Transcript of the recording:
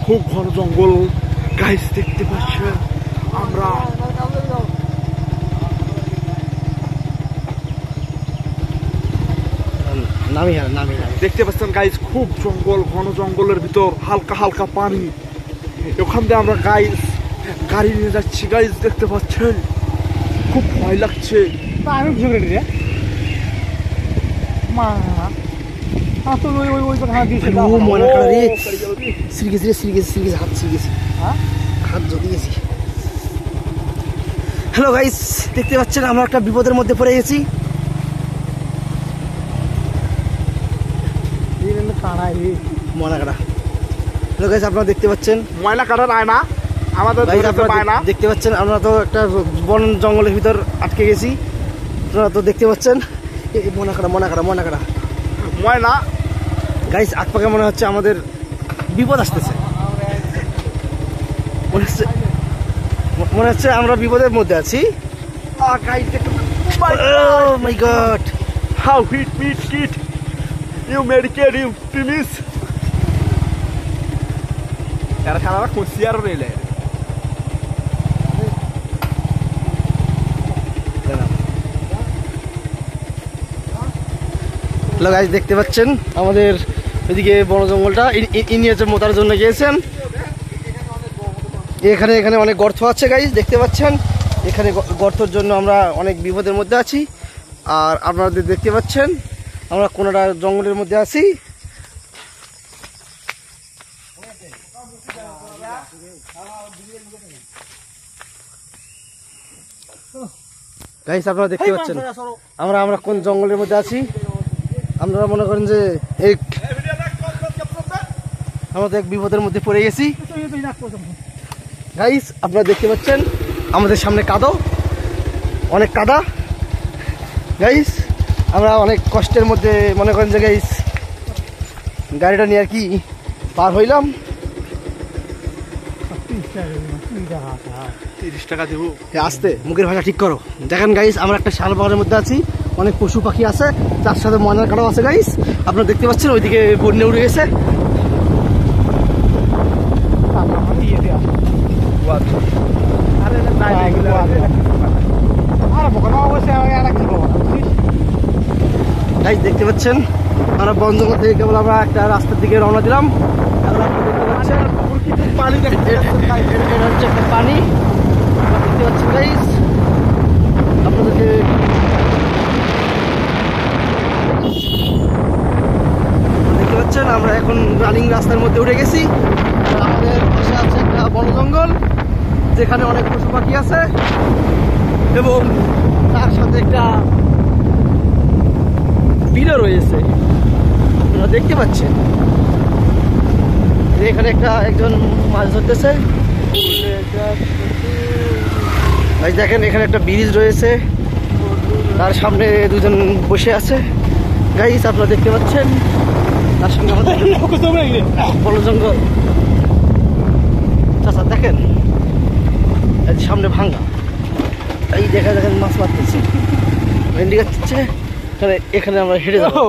খুব ঘন জঙ্গল গাইস, দেখতে পাচ্ছেন আমরা দেখতে পাচ্ছেন গাইস, খুব জঙ্গল, ঘন জঙ্গলের ভিতর হালকা হালকা পানি। ওখান দিয়ে আমরা গাইস গাড়ি নিয়ে যাচ্ছি গাইস, দেখতে পাচ্ছেন খুব ভয় লাগছে। হ্যালো গাইস, দেখতে পাচ্ছেন আমরা একটা বিপদের মধ্যে পড়ে গেছি। আপনারা দেখতে পাচ্ছেন ময়লা কাটার আয়না আমাদের দেখতে পাচ্ছেন, আমরা তো একটা বন জঙ্গলের ভিতর আটকে গেছি। আপনারা তো দেখতে পাচ্ছেন ময়না গাইস, আকপাকে মনে হচ্ছে আমাদের বিপদ আসতেছে। মনে হচ্ছে আমরা বিপদের মধ্যে আছি। My God, how hit meet kit you medicate you please. এরা খারাপ খুশিয়ার রইলে গাইস, দেখতে পাচ্ছেন আমাদের এদিকে বড় জঙ্গলটা ইনি হচ্ছে মোতার জন্য গিয়েছেন। এখানে অনেক গর্ত আছে গাইস, দেখতে পাচ্ছেন এখানে গর্তর জন্য আমরা অনেক বিপদের মধ্যে আছি। আর আপনাদের দেখতে পাচ্ছেন আমরা কোনটা জঙ্গলের মধ্যে আছি। গাইস, আপনারা দেখতে পাচ্ছেন আমরা কোন জঙ্গলের মধ্যে আছি। আপনারা মনে করেন যে আমরা তো এক বিপদের মধ্যে পড়ে গেছি গাইস। আপনারা দেখতে পাচ্ছেন আমাদের সামনে অনেক কাদা গাইস। আমরা অনেক কষ্টের মধ্যে মনে করেন যে গাইস গাড়িটা নিয়ে আর কি পার হইলাম। 30 টাকা দেবো। আসতে মুখের ভাষা ঠিক করো। দেখেন গাইস, আমরা একটা শাল বাগানের মধ্যে আছি, অনেক পশু পাখি আছে, তার সাথে ময়নার কাটাও আছে গাইস। আপনারা দেখতে পাচ্ছেন ওইদিকে বন্যা উড়ে গেছে। গাইস, দেখতে পাচ্ছেন আমরা বন জঙ্গল থেকে কেবল আমরা একটা রাস্তার দিকে রওনা দিলাম। পানি হচ্ছে একটা পানি, দেখতে পাচ্ছেন গাইস। আপনাদেরকে দেখতে পাচ্ছেন আমরা এখন রানিং রাস্তার মধ্যে উঠে গেছি। আমাদের পাশে আছে একটা বন জঙ্গল যেখানে অনেক পশু পাখি আছে এবং তার সাথে একটা বিলও রয়েছে, আপনারা দেখতে পাচ্ছেন। এখানে একজন মাছ ধরতেছে। দেখেন এখানে একটা ব্রিজ রয়েছে, তার সামনে দুজন বসে আছে গাইস, আপনারা দেখতে পাচ্ছেন। তার সঙ্গে আমাদের বন জঙ্গল চাচা দেখেন সামনে ভাঙ্গা, এই দেখেন মাছ মারতেছে, এখানে আমরা হেঁটে যাবো।